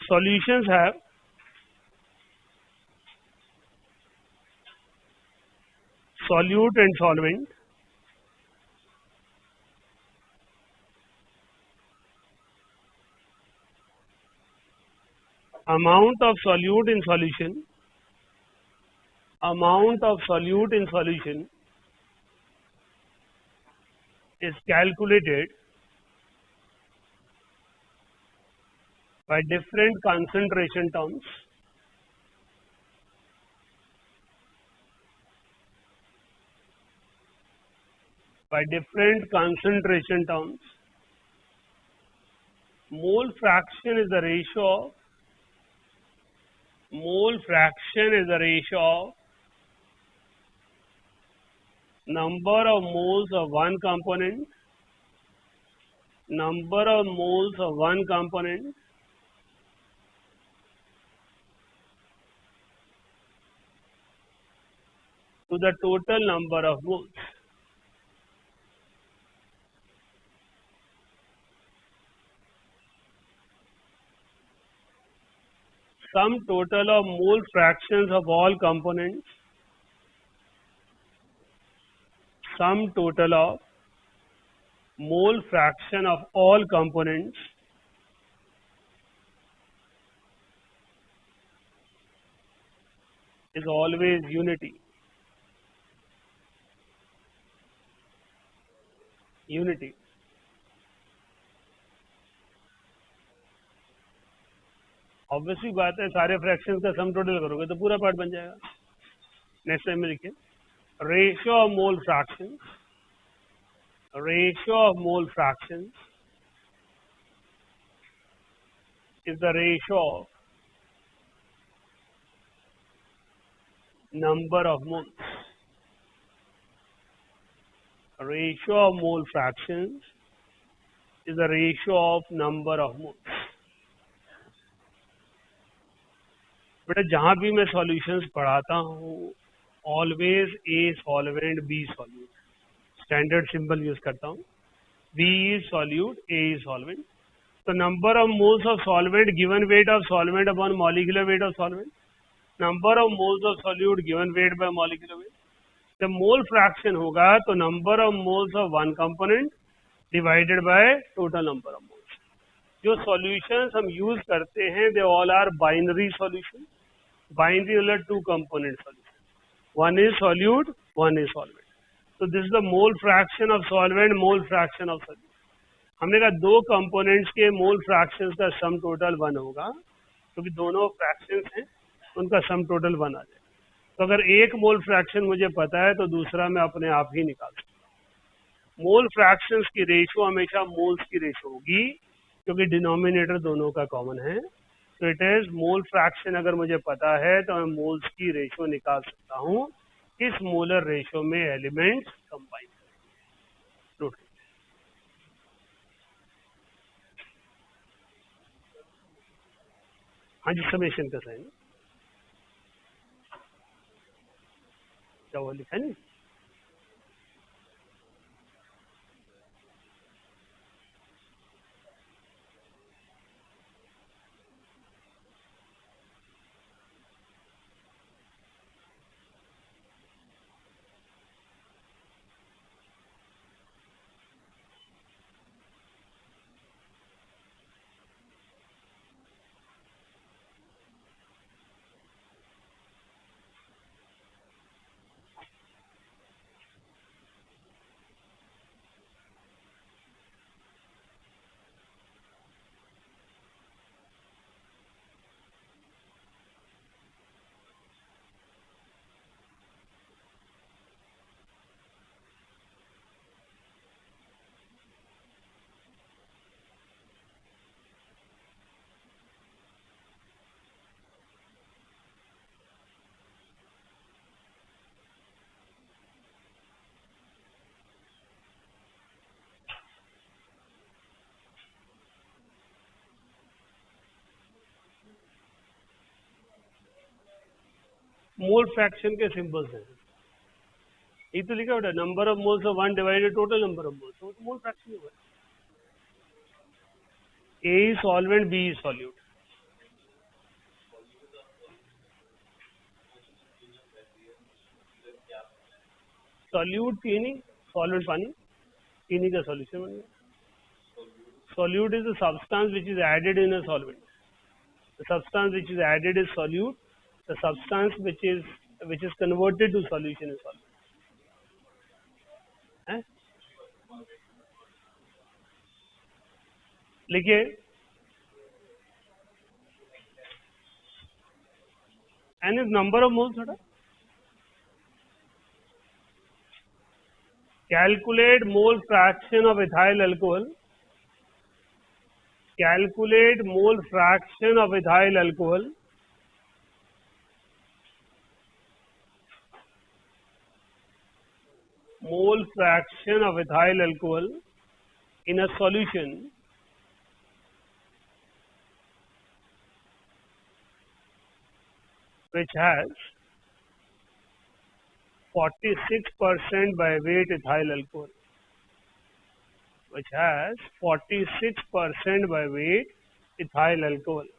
Solutions have solute and solvent, amount of solute in solution, is calculated by different concentration terms Mole fraction is the ratio of number of moles of one component to the total number of moles. Sum total of mole fractions of all components is always unity. Obviously बात है, सारे fractions का sum total करोगे तो पूरा part बन जाएगा. Next time में लिखिए, ratio of mole fractions is the ratio of number of moles. Ratio of mole fractions is the ratio of number of moles. बेटा जहां भी मैं सॉल्यूशंस पढ़ाता हूँ, always A solvent B solute, standard symbol use करता हूँ. B is solute, A is solvent. तो number of moles of solvent given weight of solvent upon molecular weight of solvent, number of moles of solute given weight by molecular weight. जब mole fraction होगा तो number of moles of one component divided by total number of moles. जो solutions हम use करते हैं they all are binary solution. Binary मतलब two component solution, one is solute, one is solvent. तो this is the mole fraction of solvent, mole fraction of solute. हमने कहा दो components के मोल फ्रैक्शंस का सम टोटल 1 होगा, क्योंकि दोनों फ्रैक्शंस हैं, उनका सम टोटल 1 आ जाएगा. तो अगर एक मोल फ्रैक्शन मुझे पता है तो दूसरा मैं अपने आप ही निकाल सकता हूँ. मोल फ्रैक्शंस की रेशियो हमेशा मोल्स की रेशियो होगी, क्योंकि डिनोमिनेटर दोनों का कॉमन है. तो इट इज मोल फ्रैक्शन अगर मुझे पता है तो मैं मोल्स की रेशियो निकाल सकता हूँ. इस मोलर रेशियो में एलिमेंट्स कंबाइन करें. हाँ जी, समेशन का साइन क्या वो लिखा नहीं. मोल फ्रैक्शन के सिंबल्स हैं. ये तो लिखा बेटा, number of moles of one divided total number of moles, तो मोल फ्रैक्शन होगा. A is solvent, B is solute. Solute चीनी, सॉलिड पानी, चीनी का सॉल्यूशन बन गया. Solute is the substance which is added in a solvent. The substance which is added is solute. The substance which is converted to solution is solvent. है? लिखिए, n is number of moles. थोड़ा calculate mole fraction of ethyl alcohol. Calculate mole fraction of ethyl alcohol. Mole fraction of ethyl alcohol in a solution which has 46% by weight ethyl alcohol. Which has 46% by weight ethyl alcohol.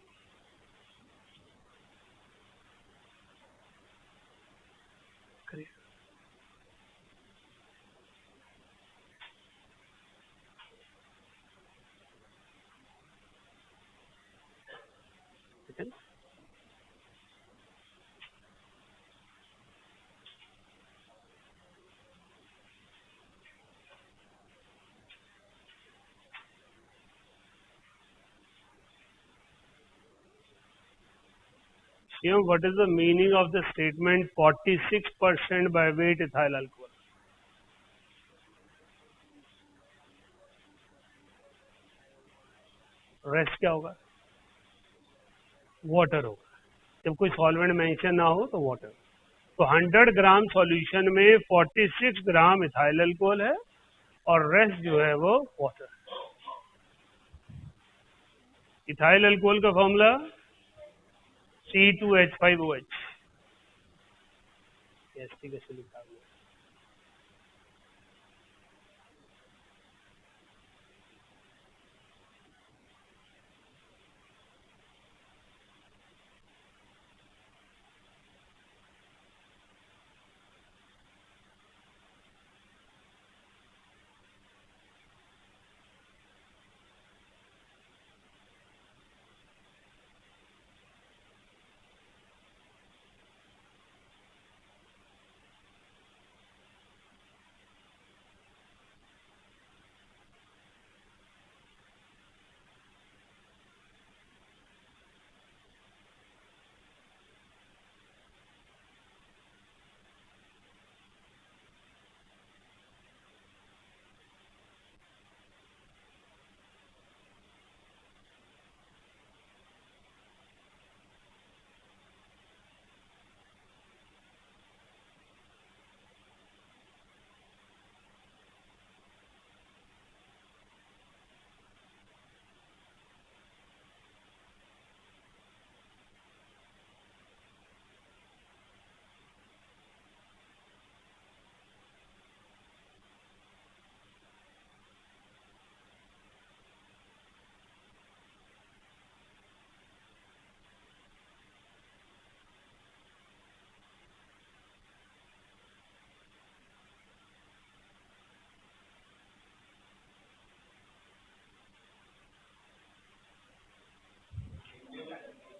What is the meaning of the statement 46% by weight ethyl alcohol? Rest क्या होगा? Water होगा. जब कोई solvent mention ना हो तो water. तो 100 ग्राम solution में 46 ग्राम इथाइल अल्कोहल है और रेस्ट जो है वो वाटर. इथाइल अल्कोहल का फॉर्मूला C2H5OH. कैसे लिखा हुआ?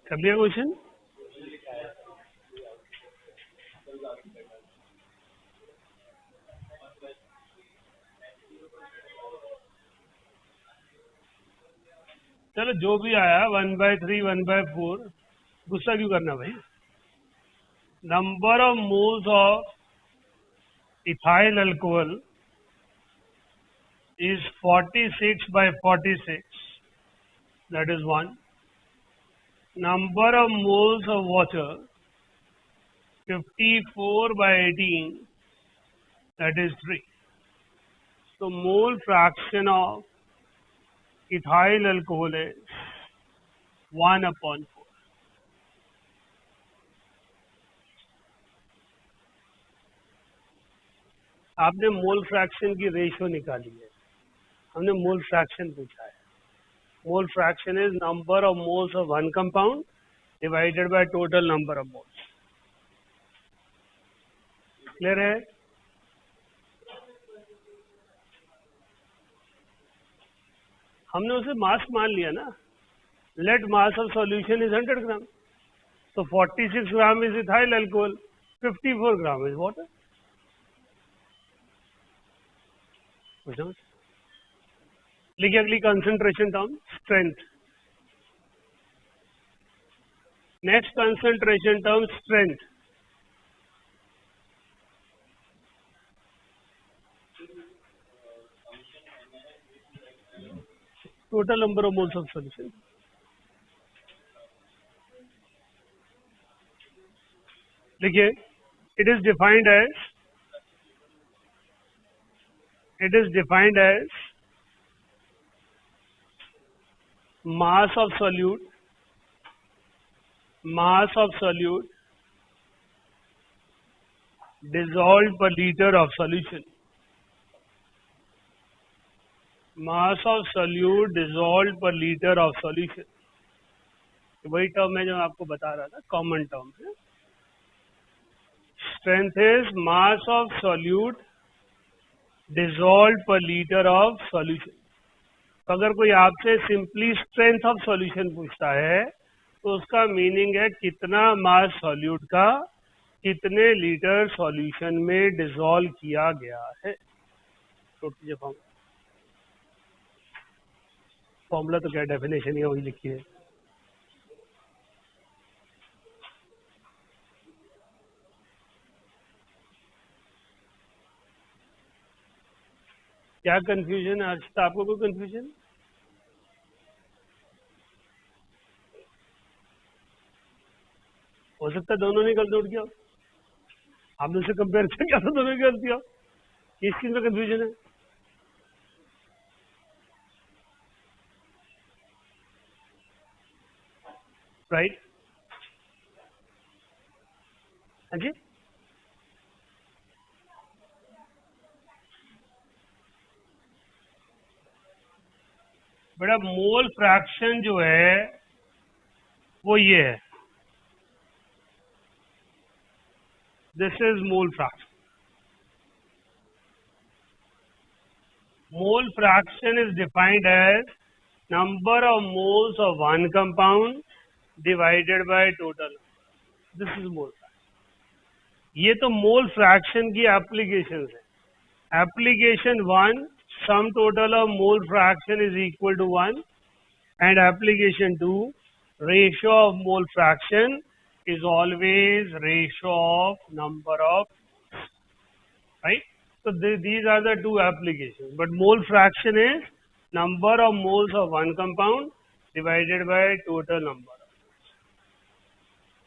कर लिया क्वेश्चन? चलो जो भी आया 1/3 1/4. दूसरा क्यों करना भाई? Number of moles of ethyl alcohol is 46/46. That is 1. Number of moles of water 54/18. That is 3. So mole fraction of ethyl alcohol is 1/4. आपने मोल फ्रैक्शन की रेशियो निकाली है. हमने मोल फ्रैक्शन पूछा है. Mole fraction is number of moles of one compound divided by total number of moles. Clear है? हमने उसे मास मान लिया ना. Let mass of solution is 100 gram. So 46 gram is ethyl alcohol, 54 gram is water. लिखिए अगली concentration term, strength. Next concentration term, strength. Total number of moles of solution. देखिए, it is defined as mass of solute dissolved per liter of solution. Mass of solute dissolved per liter of solution. वही term है जो मैं आपको बता रहा था, common term है. Strength is mass of solute dissolved per liter of solution. तो अगर कोई आपसे सिंपली स्ट्रेंथ ऑफ सॉल्यूशन पूछता है तो उसका मीनिंग है कितना मास सॉल्यूट का कितने लीटर सॉल्यूशन में डिसॉल्व किया गया है. फॉर्मूला तो क्या डेफिनेशन है वही लिखी है. क्या कंफ्यूजन है आज? आपको कोई कंफ्यूजन? हो सकता है दोनों ने गलती उठ गया, आपने उसे कंपेयर किया तो दोनों की गलती हो. किस चीज में कंफ्यूजन है? राइट. हाँ जी, बेटा मोल फ्रैक्शन जो है वो ये है. This is mole fraction. Mole fraction is defined as number of moles of one compound divided by total. This is mole fraction. ये तो मोल फ्रैक्शन की एप्लीकेशन है. Application 1, sum total of mole fraction is equal to 1, and application 2, ratio of mole fraction is always ratio of number of, right? So these are the two applications, but mole fraction is number of moles of one compound divided by total number.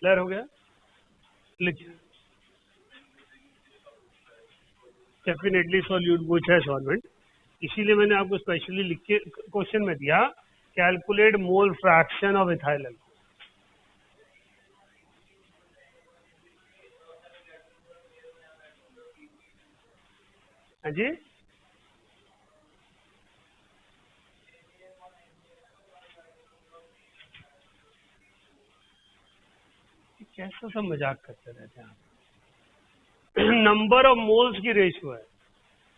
Clear हो गया? लिखिए. Definitely solute पूछा है solvent, इसीलिए मैंने आपको specially लिख के क्वेश्चन में दिया calculate mole fraction of ethyl alcohol. हाँ जी, कैसा सब मजाक करते रहते हैं आप. नंबर ऑफ मोल्स की रेशियो है.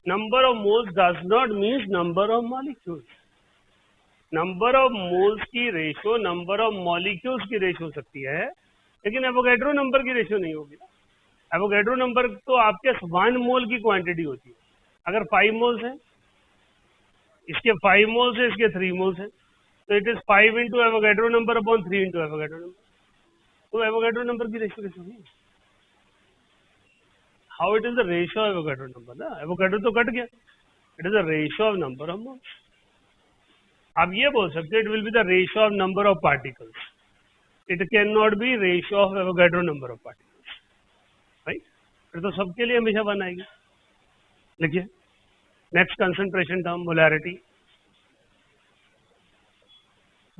Number of moles does not means number of molecules. Number of moles की रेशियो नंबर ऑफ मॉलिक्यूल्स की रेशियो हो सकती है, लेकिन एवोगैड्रो नंबर की रेशियो नहीं होगी. एवोगैड्रो नंबर तो आपके 1 मोल की क्वांटिटी होती है. अगर 5 मोल्स है, इसके 5 मोल्स है, इसके 3 मोल्स है, तो it is 5 into Avogadro number upon 3 into Avogadro number. तो एवोगैड्रो नंबर की रेशियो कैसे होगी? How it is the ratio of Avogadro number ना. एवोगैड्रो तो कट गया, it is the ratio of number of moles. आप ये बोल सकते हैं it will be the ratio of number of particles. It can not B ratio of Avogadro number of particles, right. फिर तो सबके लिए हमेशा 1 आएगी. लिखिए next concentration term molarity.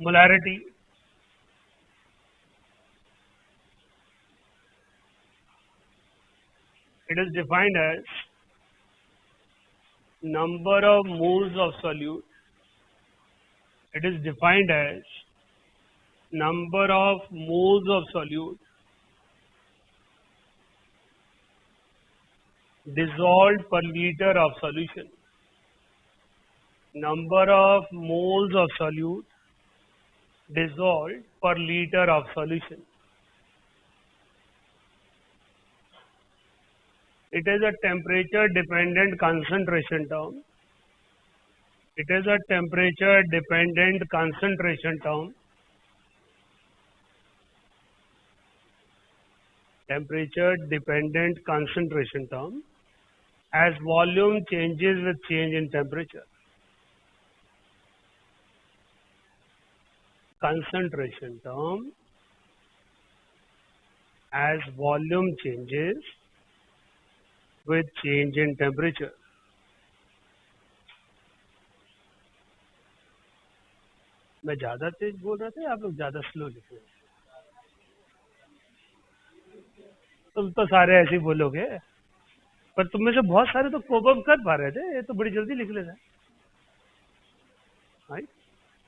Molarity it is defined as number of moles of solute. It is defined as number of moles of solute dissolved per liter of solution. number of moles of solute dissolved per liter of solution. It is a temperature dependent concentration term. It is a temperature dependent concentration term. Temperature dependent concentration term as volume changes with change in temperature. Concentration term as volume changes with change in temperature. मैं ज्यादा तेज बोल रहा था, आप लोग ज्यादा slow लिख रहे हैं? तुम तो सारे ऐसे ही बोलोगे, पर तुम में से बहुत सारे तो कोप अप कर पा रहे थे, ये तो बड़ी जल्दी लिख लेते हैं।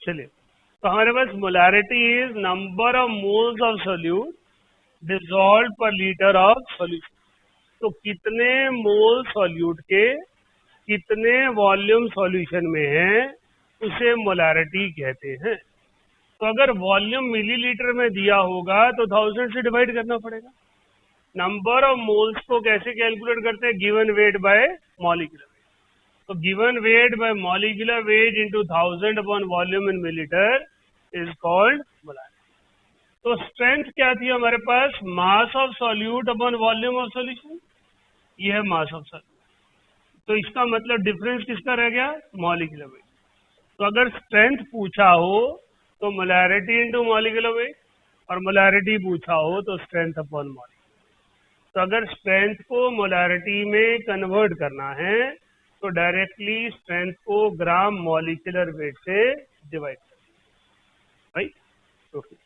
चलिए, तो हमारे पास molarity is number of moles of solute dissolve per litre of solution. तो कितने मोल सोल्यूट के कितने वॉल्यूम सॉल्यूशन में है, उसे मोलारिटी कहते हैं। तो अगर वॉल्यूम मिलीलीटर में दिया होगा तो 1000 से डिवाइड करना पड़ेगा। नंबर ऑफ मोल्स को कैसे कैलकुलेट करते हैं? Given weight by molecular weight. तो given weight by molecular weight into 1000 upon volume in millilitre is called molarity. तो स्ट्रेंथ क्या थी हमारे पास? Mass of solute upon volume of solution, ये है मास ऑफ सॉल्यूट। तो इसका मतलब डिफरेंस किसका रह गया? Molecular weight. तो अगर स्ट्रेंथ पूछा हो तो मोलारिटी इनटू मॉलिक्यूलर वेट, और मोलारिटी पूछा हो तो स्ट्रेंथ अपॉन मॉलिक्यूलर। तो अगर स्ट्रेंथ को मोलारिटी में कन्वर्ट करना है तो डायरेक्टली स्ट्रेंथ को ग्राम मॉलिक्यूलर वेट से डिवाइड कर, राइट? ओके,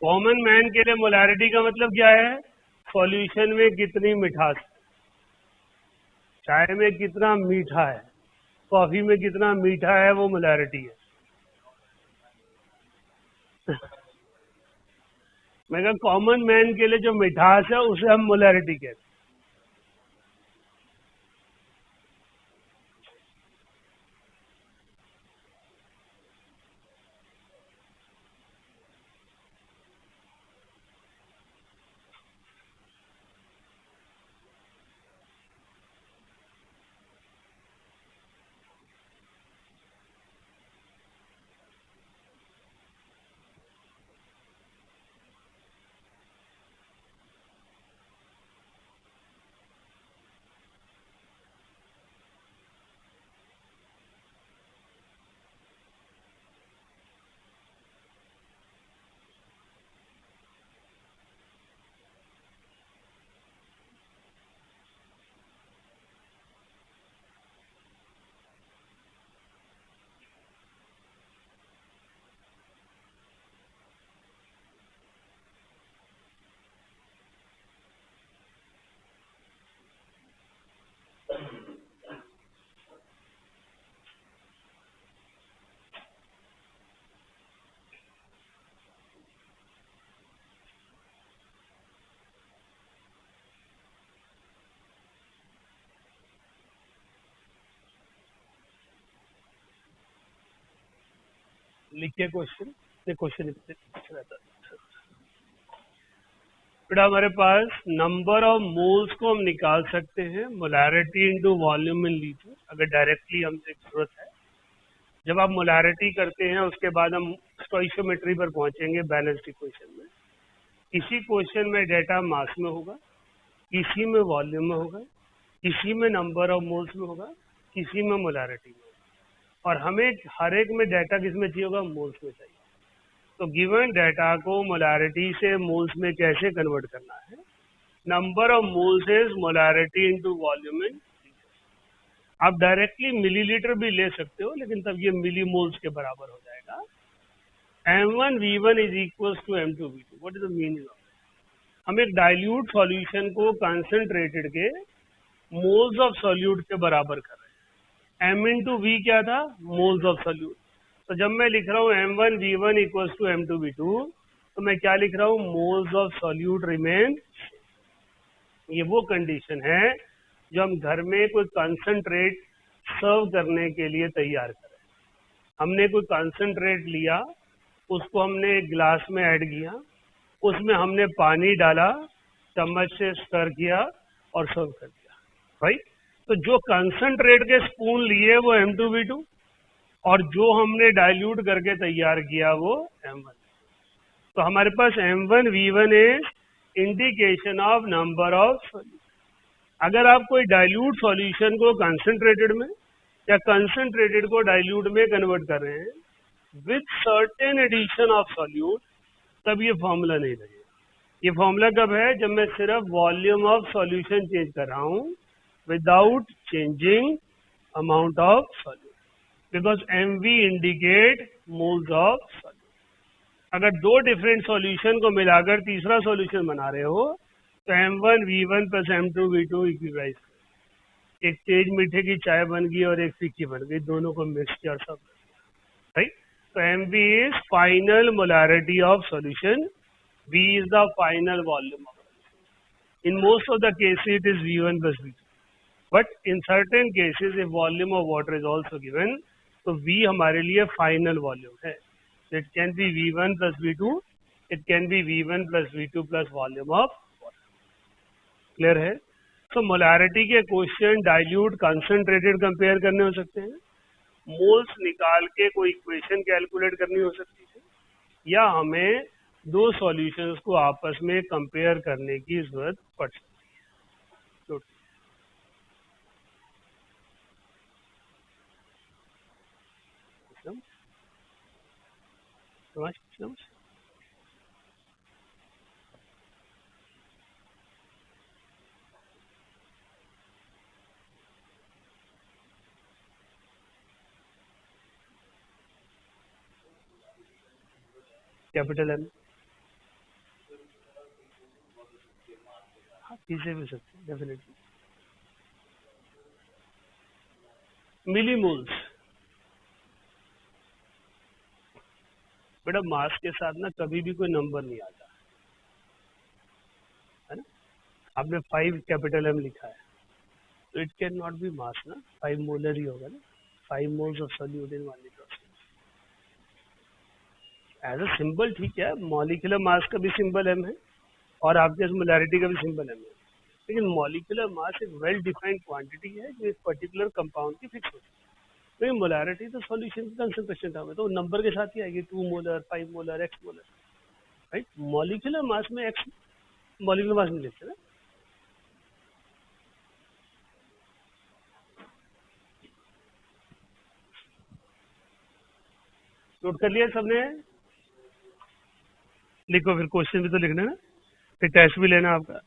कॉमन मैन के लिए मोलारिटी का मतलब क्या है? सॉल्यूशन में कितनी मिठास, चाय में कितना मीठा है, कॉफी में कितना मीठा है, वो मोलारिटी है। मैं कहा कॉमन मैन के लिए जो मिठास है उसे हम मोलारिटी कहते हैं। लिखिए क्वेश्चन, ये क्वेश्चन रहता है। बेटा हमारे पास नंबर ऑफ मोल्स को हम निकाल सकते हैं molarity into volume in litre, अगर डायरेक्टली हमसे जरूरत है। जब आप मोलारिटी करते हैं उसके बाद हम स्टोइशियोमेट्री पर पहुंचेंगे बैलेंस्ड इक्वेशन में। किसी क्वेश्चन में डेटा मास में होगा, किसी में वॉल्यूम में होगा, किसी में नंबर ऑफ मोल्स में होगा, किसी में मोलारिटी में होगा, और हमें हर एक में डेटा किस में चाहिए होगा? मोल्स में चाहिए। तो गिवन डेटा को मोलारिटी से मोल्स में कैसे कन्वर्ट करना है? Number of moles is molarity into volume इन। आप डायरेक्टली मिलीलीटर भी ले सकते हो, लेकिन तब ये मिली मोल्स के बराबर हो जाएगा। M1V1 is equal to M2V2। What is the meaning of? हम एक डाइल्यूट सॉल्यूशन को कंसंट्रेटेड के मोल्स ऑफ सॉल्यूट के बराबर कर रहे हैं। M इंटू V क्या था? Moles of solute. तो जब मैं लिख रहा हूँ M1V1 इक्वल टू M2V2, तो मैं क्या लिख रहा हूँ? Moles of solute remain. ये वो कंडीशन है जो हम घर में कोई कंसंट्रेट सर्व करने के लिए तैयार करें। हमने कोई कंसंट्रेट लिया, उसको हमने एक ग्लास में ऐड किया, उसमें हमने पानी डाला, चम्मच से स्टर किया और सर्व कर दिया, राइट। तो जो कंसंट्रेट के स्पून लिए वो M2V2 और जो हमने डाइल्यूट करके तैयार किया वो M1। तो हमारे पास M1V1 is indication of number of solution. अगर आप कोई डाइल्यूट सॉल्यूशन को कंसंट्रेटेड में या कंसंट्रेटेड को डाइल्यूट में कन्वर्ट कर रहे हैं with certain addition of solute, तब ये फॉर्मूला नहीं लगेगा। ये फॉर्मूला कब है? जब मैं सिर्फ वॉल्यूम ऑफ सॉल्यूशन चेंज कर रहा हूं without changing amount of solute, because MV indicate moles of solute. अगर दो डिफरेंट सॉल्यूशन को मिलाकर तीसरा सॉल्यूशन बना रहे हो तो M1V1 प्लस M2V2 इक्विलाइज, एक तेज मीठे की चाय बन गई और एक फीकी बन गई, दोनों को मिक्स किया और सब, राइट। तो MV is final molarity of solution, V is the final volume of solution. In most of the cases it is V1 plus V2, but in certain cases if volume of water is also given, तो V हमारे लिए final volume है। It can be V1 plus V2, it can be V1 plus V2 plus volume of water. Clear है? So molarity के question dilute concentrated compare करने हो सकते हैं, मोल्स निकाल के कोई इक्वेशन कैलकुलेट करनी हो सकती है, या हमें दो सॉल्यूशंस को आपस में कंपेयर करने की जरूरत पड़ सकती है। समझ कैपिटल M किसे भी सकते हैं डेफिनेटली। मिलीमोल्स, बेटा मास के साथ ना कभी भी कोई नंबर नहीं आता है ना। आपने 5 कैपिटल M लिखा है तो it can not be mass ना, 5 मोलर ही होगा ना, 5 moles of solute in 1 litre. As a symbol ठीक है, मॉलिक्यूलर मास का भी सिंबल M है और आपके मोलैरिटी का भी सिंबल M है, लेकिन मॉलिक्यूलर मास एक वेल डिफाइंड क्वांटिटी है जो एक पर्टिकुलर कंपाउंड की फिक्स होती है। तो मोलैरिटी तो सॉल्यूशन की कंसंट्रेशन टर्म है, तो नंबर के साथ ही आएगी, 2 molar, 5 molar, x molar, right. Molecular mass में x मॉलिक्यूलर मास नहीं लिखते ना। नोट कर लिया सबने? लिखो, फिर क्वेश्चन भी तो लिखना है, फिर टेस्ट भी लेना आपका।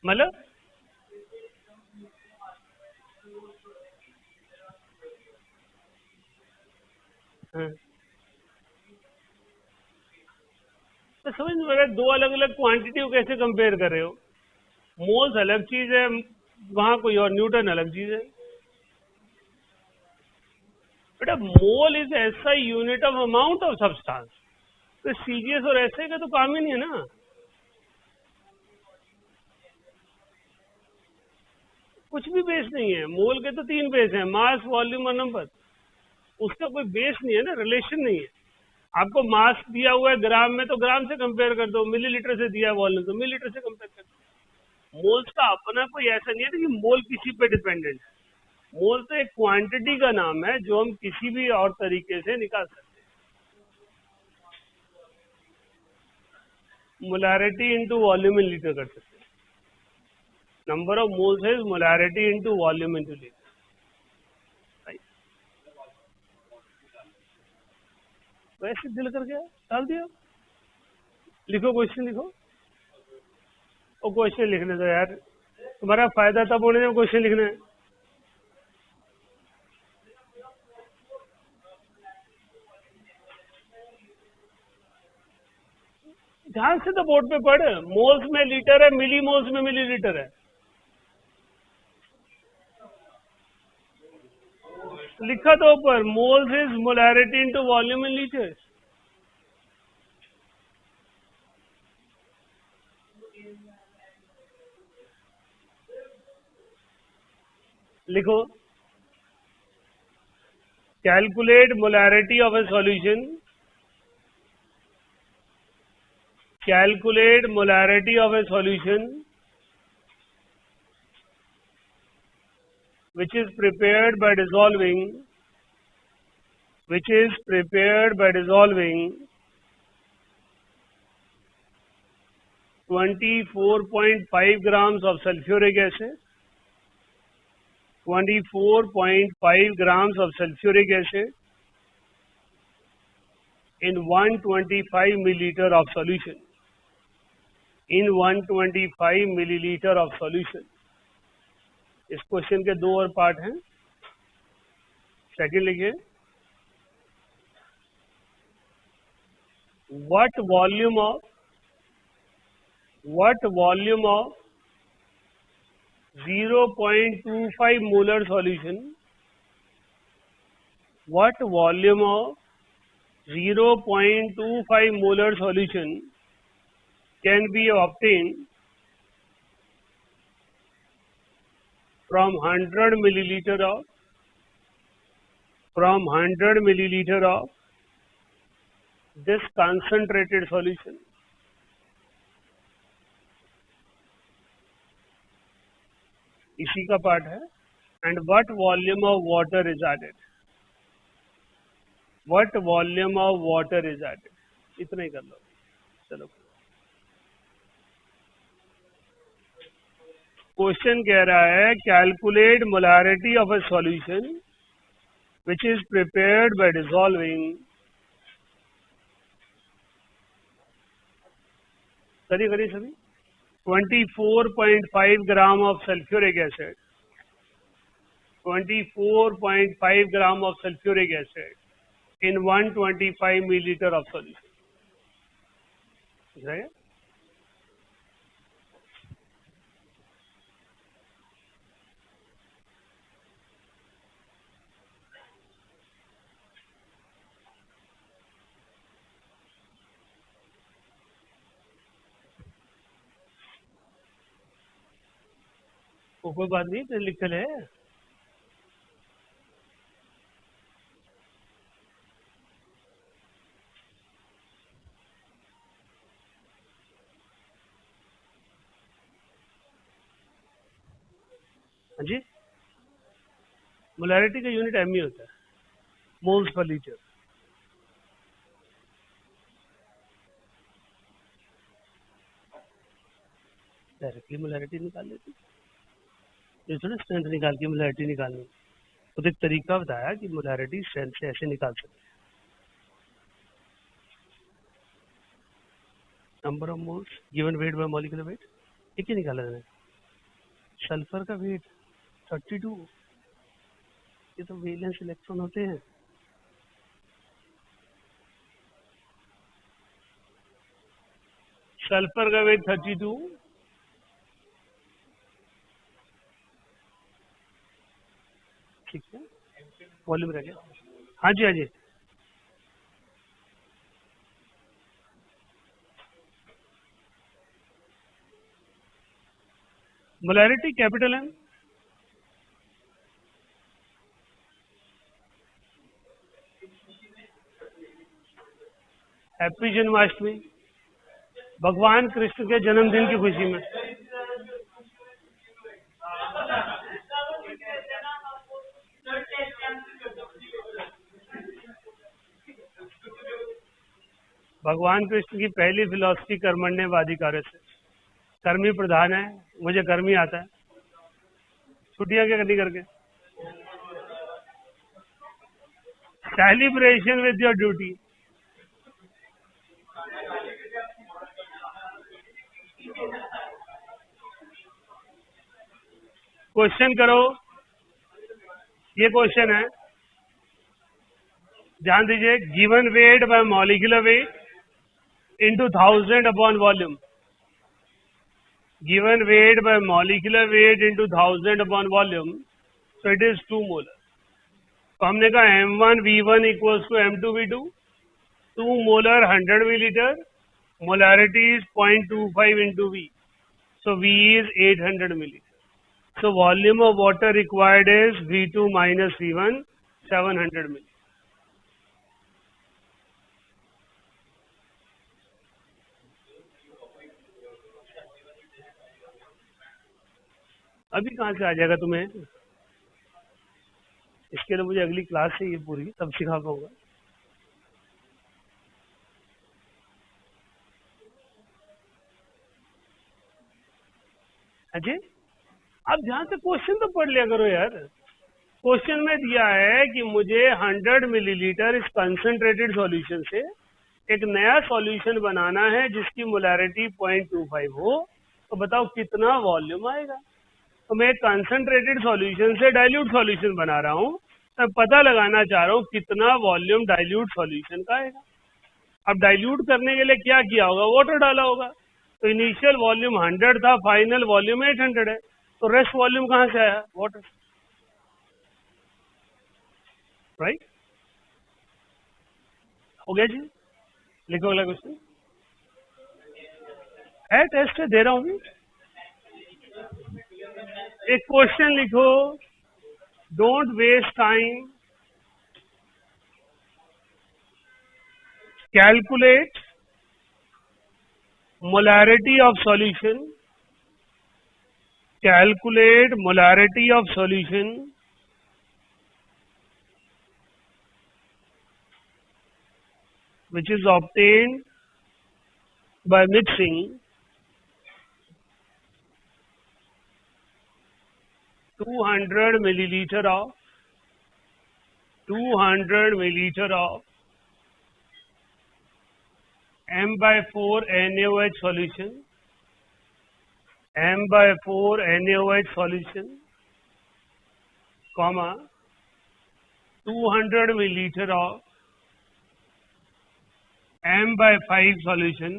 मतलब हाँ, तो समझ में आ रहा है, दो अलग अलग क्वांटिटी को कैसे कंपेयर कर रहे हो? मोल्स अलग चीज है, वहां कोई और न्यूटन अलग चीज है। बेटा मोल इज ऐसा unit of amount of substance, तो सीजीएस और ऐसे का तो काम ही नहीं है ना। कुछ भी बेस नहीं है, मोल के तो 3 बेस हैं, मास, वॉल्यूम और नंबर। उसका कोई बेस नहीं है ना, रिलेशन नहीं है। आपको मास दिया हुआ है ग्राम में तो ग्राम से कंपेयर कर दो, मिलीलीटर से दिया वॉल्यूम तो मिलीलीटर से कंपेयर कर दो। मोल्स का अपना कोई ऐसा नहीं है कि मोल किसी पे डिपेंडेंट है। मोल तो एक क्वांटिटी का नाम है जो हम किसी भी और तरीके से निकाल सकते हैं। Molarity into volume in litre कर सकते हैं। Number of moles is molarity into volume into litre. वैसे दिल कर गया, डाल दिया। लिखो क्वेश्चन, लिखो। और क्वेश्चन लिखने दो यार, तुम्हारा फायदा तब होने जब क्वेश्चन लिखना है। ध्यान से तो बोर्ड पे पढ़, मोल्स में लीटर है, मिली मोल्स में मिलीलीटर है। लिखा तो ऊपर moles is molarity into volume in litres. लिखो calculate molarity of a solution. Calculate molarity of a solution which is prepared by dissolving 24.5 grams of sulfuric acid, 24.5 grams of sulfuric acid in 125 milliliter of solution. In 125 milliliter of solution. इस question के दो और part हैं. Second लिखिए, what volume of 0.25 molar solution, what volume of 0.25 molar solution can be obtained from 100 milliliter of this concentrated solution. इसी का part है. And what volume of water is added? What volume of water is added? इतना ही कर लो. चलो, question कह रहा है calculate molarity of a solution which is prepared by dissolving. करिए करिए सभी. 24.5 gram of sulphuric acid, 24.5 gram of sulphuric acid in 125 millilitre of solution. ठीक है. कोई बात नहीं, तो लिखल है. हाँ जी, मोलैरिटी का यूनिट एम होता है, moles per litre. Directly molarity निकाल लेती, थोड़ा स्ट्रेंथ निकाल के मोलैरिटी निकालनी. तो एक तरीका बताया कि मोलैरिटी स्ट्रेंथ से ऐसे निकाल सकते. Number of moles given weight by molecular wait. एक ही निकाला मैंने. सल्फर का वेट 32, ये तो वैलेंस इलेक्ट्रॉन होते हैं. सल्फर का वेट 32, ठीक है. वॉल्यूम रह गया. हाँ जी हाँ जी. Molarity capital M, happy Janmashtami. भगवान कृष्ण के जन्मदिन की खुशी में. भगवान कृष्ण की पहली फिलॉसफी कर्मण्यवाधिकार से. कर्मी प्रधान है, मुझे कर्मी आता है. छुट्टियां क्या करनी करके. Celebration with your duty. Question करो. ये क्वेश्चन है, ध्यान दीजिए. Given weight by molecular wait into 1000 upon volume. Given weight by molecular weight into 1000 upon volume, so it is 2 molar. तो हमने कहा M1V1 equals to M2V2, 2 molar 100 milliliter, molarity is 0.25 into V. So V is 800 milliliter. So volume of water required is V2 minus V1, 700 milliliter. अभी कहाँ से आ जाएगा तुम्हें? इसके लिए मुझे अगली क्लास चाहिए पूरी, तब सिखा पाऊंगा. अजय, आप ध्यान से क्वेश्चन तो पढ़ लिया करो यार. क्वेश्चन में दिया है कि मुझे 100 मिलीलीटर इस कंसंट्रेटेड सॉल्यूशन से एक नया सॉल्यूशन बनाना है जिसकी मोलैरिटी 0.25 हो. तो बताओ कितना वॉल्यूम आएगा. तो मैं एक कंसंट्रेटेड सॉल्यूशन से डाइल्यूट सॉल्यूशन बना रहा हूँ. मैं पता लगाना चाह रहा हूँ कितना वॉल्यूम डाइल्यूट सॉल्यूशन का आएगा. अब डाइल्यूट करने के लिए क्या किया होगा? वाटर डाला होगा. तो इनिशियल वॉल्यूम 100 था, फाइनल वॉल्यूम 800 है. तो रेस्ट वॉल्यूम कहाँ से आया? वाटर. राइट, हो गया जी. लिखो अगला क्वेश्चन. है टेस्ट है, दे रहा हूँ. एक क्वेश्चन लिखो. Don't waste time. Calculate molarity of solution. Calculate molarity of solution which is obtained by mixing 200 milliliter of 200 milliliter of M/4 NaOH solution, M/4 NaOH solution, comma 200 milliliter of M/5 solution,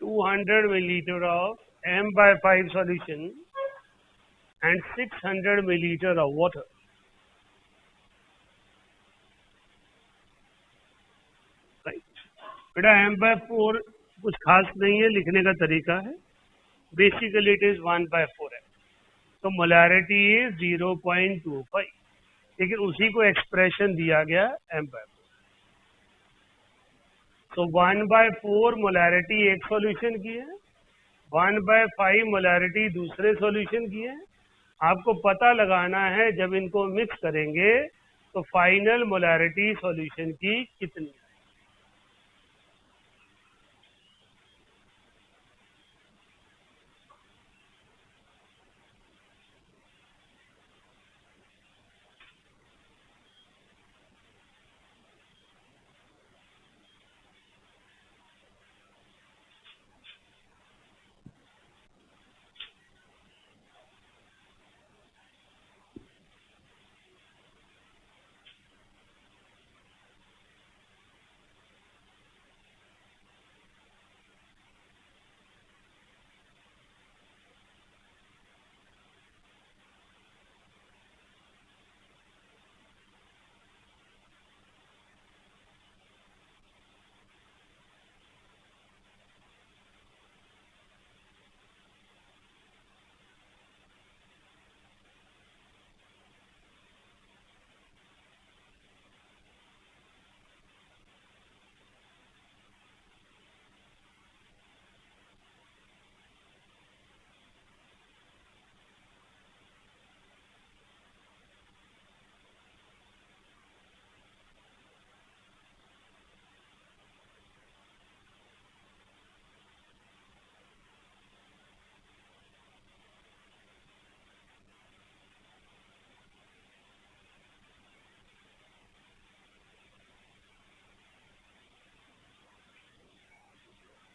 200 milliliter of M/5 solution and 600 milliliter of water. बेटा M/4 कुछ खास नहीं है, लिखने का तरीका है. Basically it is 1/4 है. तो मोलैरिटी इज 0.25, लेकिन उसी को एक्सप्रेशन दिया गया M/4. तो 1/4 मोलैरिटी एक सॉल्यूशन की है, 1/5 मोलैरिटी दूसरे सॉल्यूशन की है. आपको पता लगाना है जब इनको मिक्स करेंगे तो फाइनल मोलैरिटी सॉल्यूशन की कितनी है.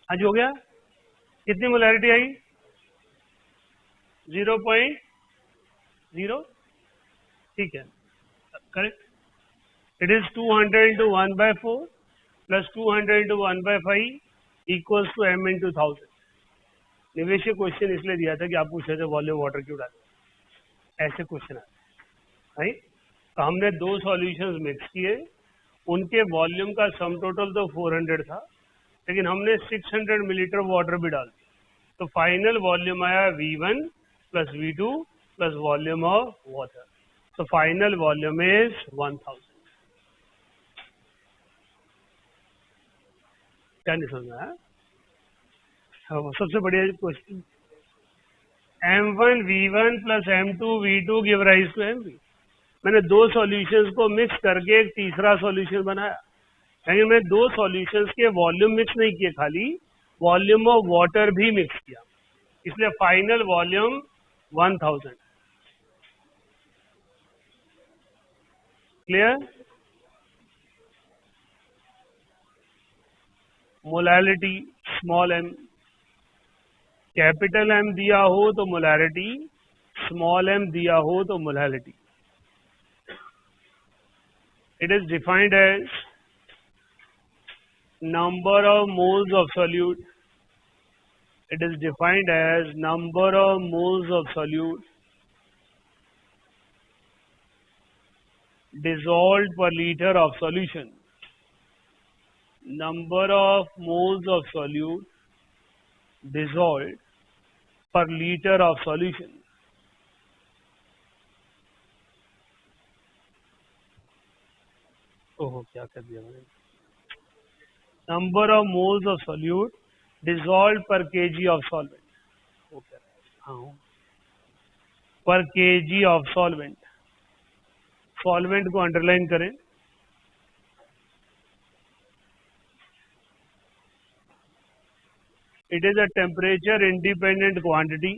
आज हो गया. कितनी मोलैरिटी आई? 0.0. ठीक है, correct. It is 200 into 1/4 plus 200 into 1/5 equals to M into 1000. निवेश क्वेश्चन इसलिए दिया था कि आप पूछ रहे थे वॉल्यूम वाटर क्यों डालते, ऐसे क्वेश्चन आते. राइट. तो हमने दो सॉल्यूशंस मिक्स किए, उनके वॉल्यूम का सम टोटल तो 400 था, लेकिन हमने 600 मिलीलीटर वाटर भी डाल दिया, तो फाइनल वॉल्यूम आया V1 plus V2 plus volume of water, तो फाइनल वॉल्यूम इज 1000। क्या नहीं समझ में आया? हाँ, सबसे बढ़िया question, M1 V1 plus M2 V2 give rise to MV। मैंने दो सॉल्यूशंस को मिक्स करके एक तीसरा सॉल्यूशन बनाया, लेकिन मैं दो सॉल्यूशंस के वॉल्यूम मिक्स नहीं किए, खाली वॉल्यूम ऑफ वाटर भी मिक्स किया, इसलिए final volume 1000। Clear? Molality small m, capital M दिया हो तो मोलैलिटी, स्मॉल m दिया हो तो molality. It is defined as number of moles of solute. It is defined as number of moles of solute dissolved per liter of solution. Number of moles of solute dissolved per liter of solution. ओहो, क्या कर दिया मैंने? Number of moles of solute dissolved per kg of solvent. Okay. हाँ, per kg of solvent. Solvent को underline करें, it is a temperature independent quantity.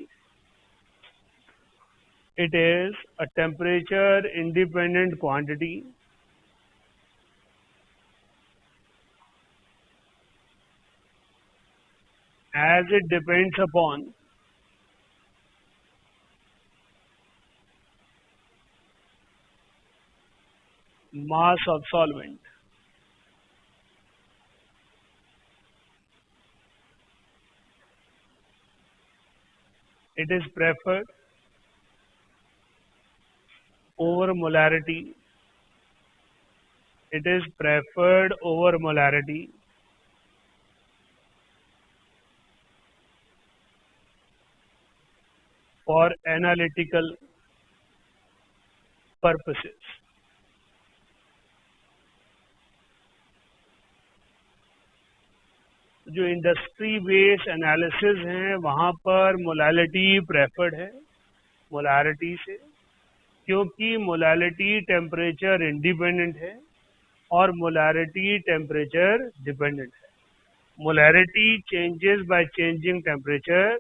It is a temperature independent quantity as it depends upon mass of solvent. It is preferred over molarity. It is preferred over molarity for analytical purposes. जो industry based analysis हैं वहाँ पर molality preferred है molarity से, क्योंकि molality temperature independent है और molarity temperature dependent है. Molarity changes by changing temperature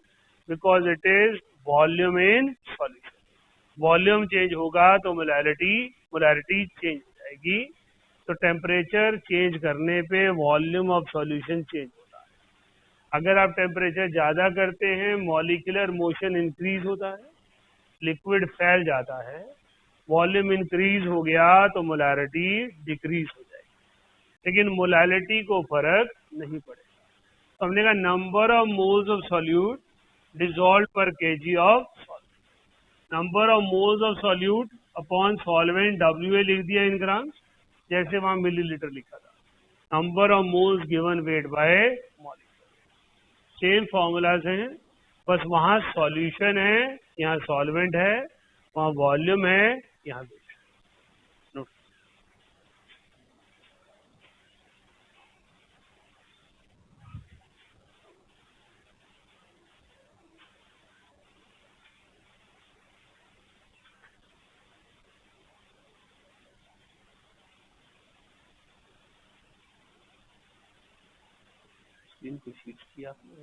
because it is volume in solution. Volume change होगा तो मोलैरिटी चेंज हो जाएगी. तो टेम्परेचर चेंज करने पे वॉल्यूम ऑफ सॉल्यूशन चेंज होता है. अगर आप टेम्परेचर ज्यादा करते हैं मॉलिक्यूलर मोशन इंक्रीज होता है, लिक्विड फैल जाता है. वॉल्यूम इंक्रीज हो गया तो मोलैरिटी डिक्रीज हो जाएगी, लेकिन मोलैलिटी को फर्क नहीं पड़ेगा. तो हमने कहा number of moles of solute dissolve per KG of solvent. Number of moles of solute upon solvent WA लिख दिया इन ग्राम्स, जैसे वहां मिलीलीटर लिखा था. Number of moles given weight bye molecule. Same formulas हैं, बस वहां सॉल्यूशन है, यहाँ सॉल्वेंट है, वहां वॉल्यूम है, यहाँ वेट. को शीट किया आपने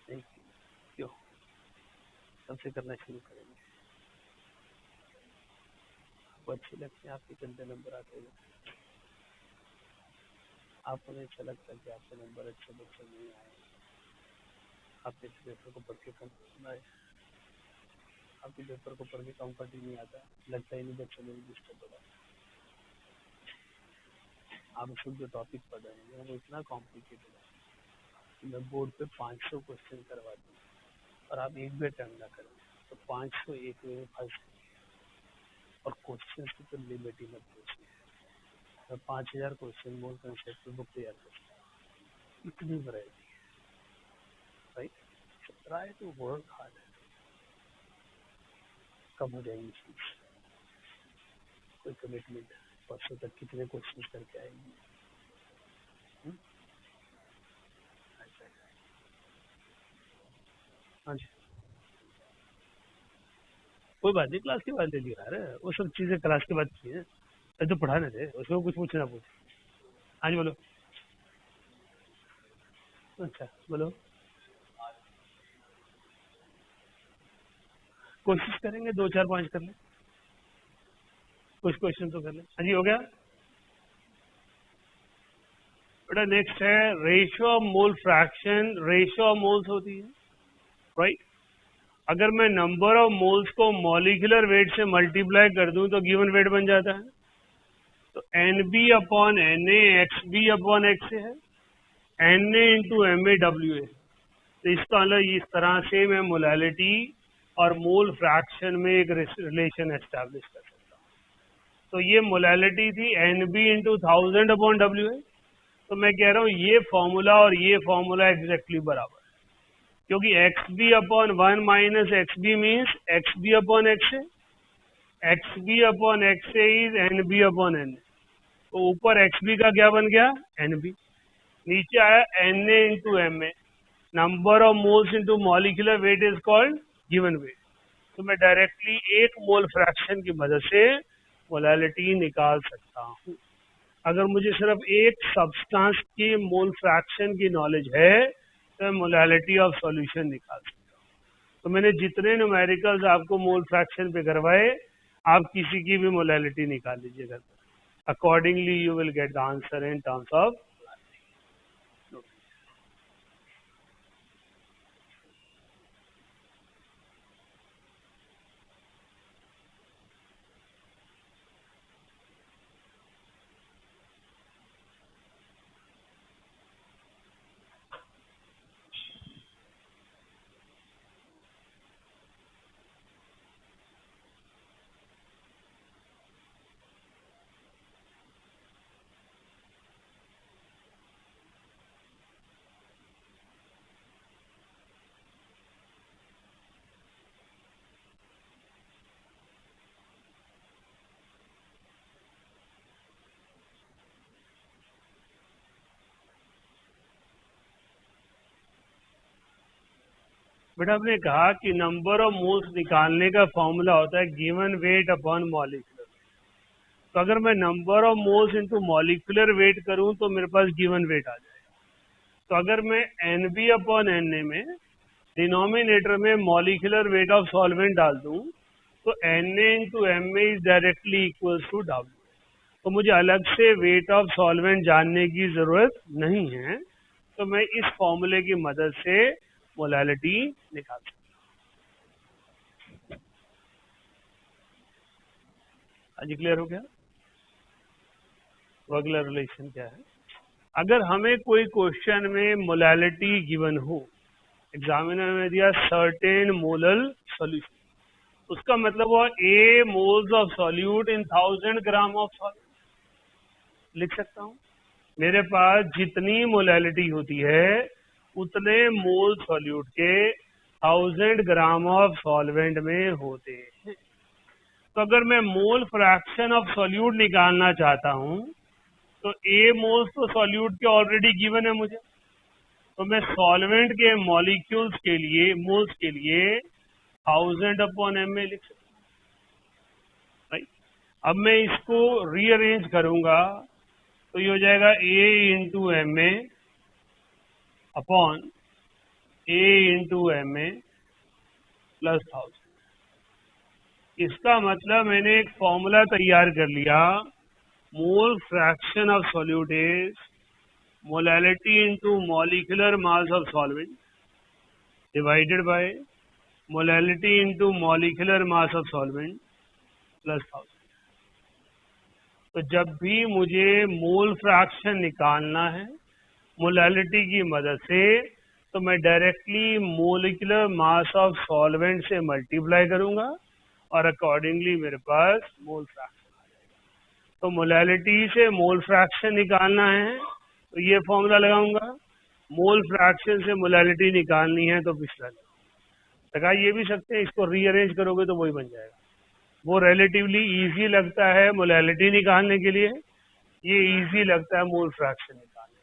नहीं? क्यों? सबसे करना शुरू करेंगे. आपको अच्छे लगते हैं, आपके गंदे नंबर आते हैं. आपको नहीं अच्छा लगता कि आपके नंबर अच्छे बच्चे नहीं आए, आपके पेपर को पढ़ के कम आए, आपके पेपर को पढ़ के कंफर्ट ही नहीं आता, लगता ही नहीं बच्चों ने डिस्टर्ब पड़ा. आप खुद जो टॉपिक पढ़ रहे हैं वो इतना कॉम्प्लिकेटेड है कि मैं बोर्ड पे 500 क्वेश्चन करवा दूँ और आप एक भी अटेम्प्ट ना करें. तो 501 में फंस गए। और क्वेश्चन की तो लिमिट ही मत पूछिए, मैं 5000 क्वेश्चन मोल कंसेप्ट बुक तैयार कर सकता हूँ, इतनी वैरायटी है right. Try to work hard, कब हो जाएंगी चीज, कोई कमिटमेंट परसों तक कितने क्वेश्चन करके आएंगे। हाँ जी, कोई बात नहीं, क्लास के बाद ले लिया यार, वो सब चीजें क्लास के बाद की है, तो पढ़ाने थे उसमें कुछ पूछना पूछ। हाँ जी बोलो। अच्छा बोलो, कोशिश करेंगे 2 4 5 कर ले, कुछ क्वेश्चन तो कर ले। हाँ जी हो गया बेटा। नेक्स्ट है ratio of mole fraction, ratio of moles होती है राइट। अगर मैं नंबर ऑफ मोल्स को मॉलिक्यूलर वेट से मल्टीप्लाई कर दूं तो गिवन वेट बन जाता है। तो N B upon N X B upon X है, N A into M A W A. तो इसका मतलब इस तरह से मैं मोलैलिटी और मोल फ्रैक्शन में एक रिलेशन एस्टैब्लिश कर सकता हूँ। तो ये मोलैलिटी थी N B into 1000 upon W A. तो मैं कह रहा हूँ ये फॉर्मूला और ये फॉर्मूला एग्जैक्टली बराबर है, क्योंकि X B upon 1 minus X B means X B upon X A, X B upon X A is N B upon N A. तो ऊपर एक्स बी का क्या बन गया एन बी, नीचे आया N A into M A, number of moles into molecular weight is called given weight. तो मैं डायरेक्टली एक मोल फ्रैक्शन की मदद से मोलैलिटी निकाल सकता हूँ। अगर मुझे सिर्फ एक सब्सटेंस की मोल फ्रैक्शन की नॉलेज है तो मैं मोलैलिटी ऑफ सॉल्यूशन निकाल सकता हूँ। तो मैंने जितने न्यूमेरिकल्स आपको मोल फ्रैक्शन पे करवाए, आप किसी की भी मोलैलिटी निकाल लीजिएगा, accordingly you will get the answer in terms of. बेटा आपने कहा कि नंबर ऑफ मोल्स निकालने का फॉर्मूला होता है गिवन वेट अपॉन मॉलिक्यूलर। तो अगर मैं number of moles into molecular weight करूं तो मेरे पास गिवन वेट आ जाएगा। तो अगर मैं N B upon N A में डिनोमिनेटर में मॉलिक्यूलर वेट ऑफ सॉल्वेंट डाल दूं तो N A into M A is directly equal to W. तो मुझे अलग से वेट ऑफ सॉल्वेंट जानने की जरूरत नहीं है, तो मैं इस फॉर्मूले की मदद से मोलैलिटी निकाल सकता हूँ। आज क्लियर हो गया अगला रिलेशन क्या है। अगर हमें कोई क्वेश्चन में मोलैलिटी गिवन हो, एग्जामिनर ने दिया सर्टेन मोलल सॉल्यूशन, उसका मतलब हुआ A moles of solute in 1000 gram of solute. लिख सकता हूं मेरे पास जितनी मोलैलिटी होती है उतने मोल सॉल्यूट के 1000 ग्राम ऑफ सॉल्वेंट में होते हैं। तो अगर मैं मोल फ्रैक्शन ऑफ सॉल्यूट निकालना चाहता हूं तो ए मोल्स तो सॉल्यूट के ऑलरेडी गिवन है मुझे, तो मैं सॉल्वेंट के मॉलिक्यूल्स के लिए मोल्स के लिए 1000 अपॉन एम ए लिख सकता हूं राइट। अब मैं इसको रीअरेंज करूंगा तो ये हो जाएगा A into M A upon A into M A plus 1000। इसका मतलब मैंने एक फॉर्मूला तैयार कर लिया, mole fraction of solute is molality into molecular mass of solvent divided by molality into molecular mass of solvent plus 1000। तो जब भी मुझे मोल फ्रैक्शन निकालना है मोलैलिटी की मदद से, तो मैं directly molecular mass of solvent से मल्टीप्लाई करूंगा और अकॉर्डिंगली मेरे पास मोल फ्रैक्शन। तो मोलैलिटी से मोल फ्रैक्शन निकालना है तो ये फॉर्मूला लगाऊंगा, मोल फ्रैक्शन से मोलैलिटी निकालनी है तो पिछला लगा ये भी सकते हैं, इसको रीअरेंज करोगे तो वही बन जाएगा। वो रिलेटिवली इजी लगता है मोलैलिटी निकालने के लिए, ये इजी लगता है मोल फ्रैक्शन निकालने।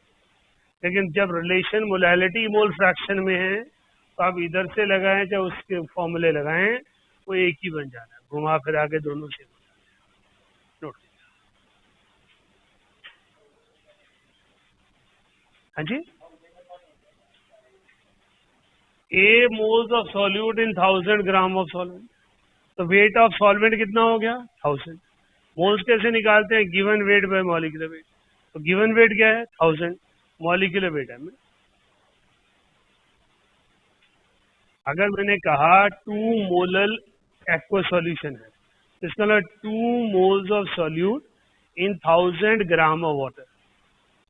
लेकिन जब रिलेशन मोलैलिटी मोल फ्रैक्शन में है तो आप इधर से लगाएं चाहे उसके फॉर्मूले लगाएं वो एक ही बन जाना है, घुमा फिरा के दोनों से। नोट। हाँ जी, A moles of solute in 1000 gram of solvent, तो वेट ऑफ सॉल्वेंट कितना हो गया 1000। मोल्स कैसे निकालते हैं, given weight by molecular weight. तो गिवन वेट क्या है 1000, मॉलिक्यूलर वेट है। अगर मैंने कहा 2 मोलल एक्वा सॉल्यूशन है तो इसका मतलब 2 moles of solute in 1000 gram of water,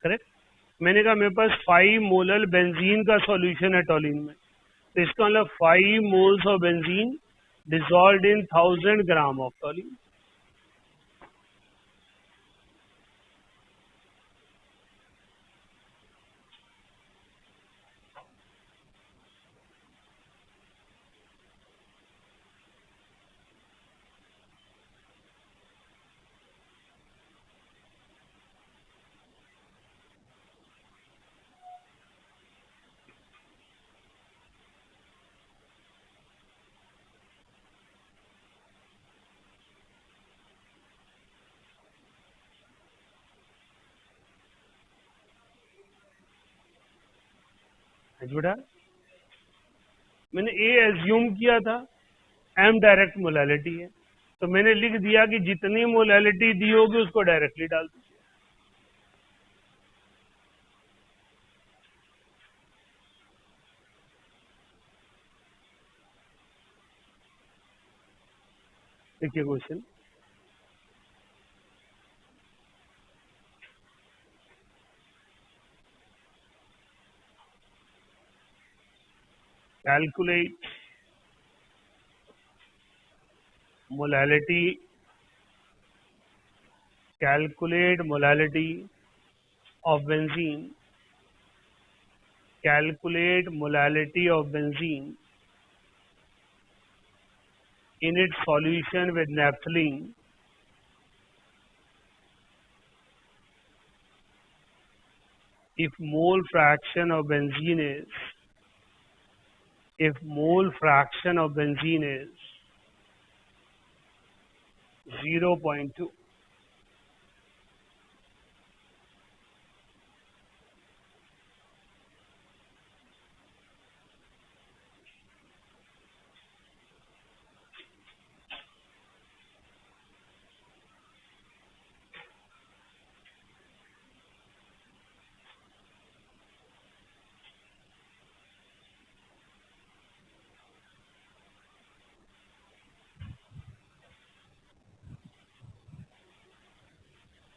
correct. मैंने कहा मेरे पास 5 मोलल बेंजीन का सॉल्यूशन है टॉलिन में, तो इसका मतलब 5 moles of benzene dissolved in 1000 gram of टॉलिन। बेटा मैंने ए एज्यूम किया था, एम डायरेक्ट मोलैलिटी है, तो मैंने लिख दिया कि जितनी मोलैलिटी दी होगी उसको डायरेक्टली डाल दीजिए। देखिए question, calculate molality, calculate molality of benzene, calculate molality of benzene in its solution with naphthalene if mole fraction of benzene is 0.2.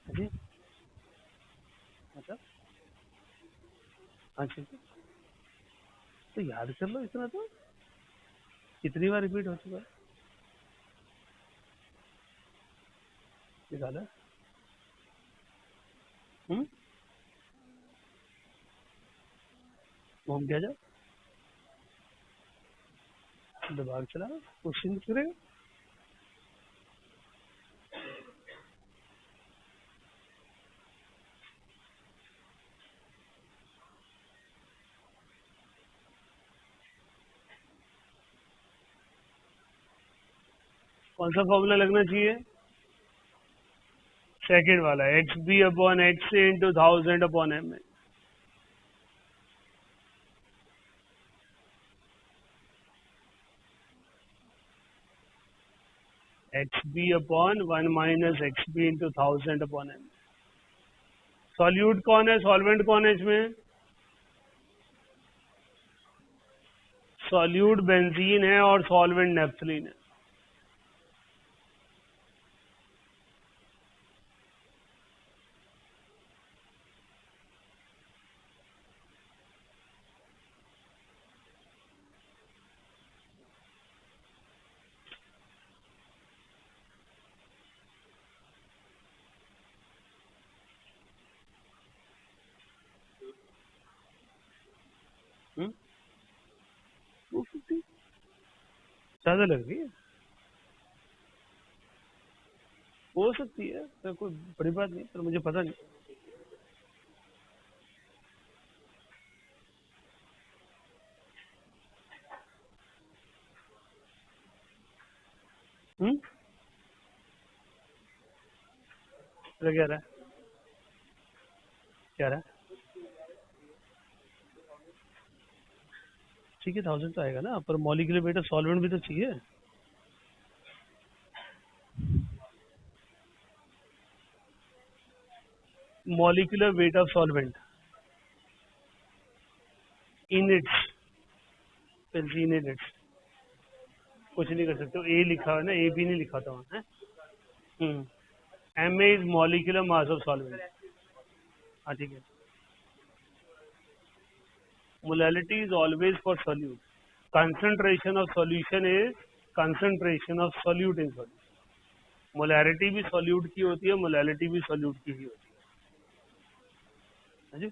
जी मतलब अच्छा, तो याद कर लो, इतना तो कितनी बार रिपीट हो चुका है। निकाला घूम गया, जाओ दिमाग चला, क्वेश्चन करेगा। कौन सा फॉर्मूला लगना चाहिए, सेकेंड वाला, X B upon X A into 1000 upon M A. X B upon 1 minus X B into 1000 upon M. Solute कौन है, सॉल्वेंट कौन है इसमें, सॉल्यूट बेंजीन है और सॉल्वेंट नेफ्थलीन है। ज्यादा लग रही है, हो सकती है तो कोई बड़ी बात नहीं, पर मुझे पता नहीं। तो क्या रहा है, क्या रहा है? ठीक है, 1000 तो आएगा ना, पर मॉलिक्यूलर वेट ऑफ सॉल्वेंट भी तो चाहिए। Molecular weight of solvent in its, in its, कुछ नहीं कर सकते हो, ए लिखा है ना, ए भी नहीं लिखा था वहाँ है। M A is molecular mass of solvent. हाँ ठीक है। Molality is always for solute, concentration of solution is concentration of solute in solute. Molarity भी सॉल्यूट की होती है, मोलैलिटी भी सॉल्यूट की ही होती है। हाँ जी।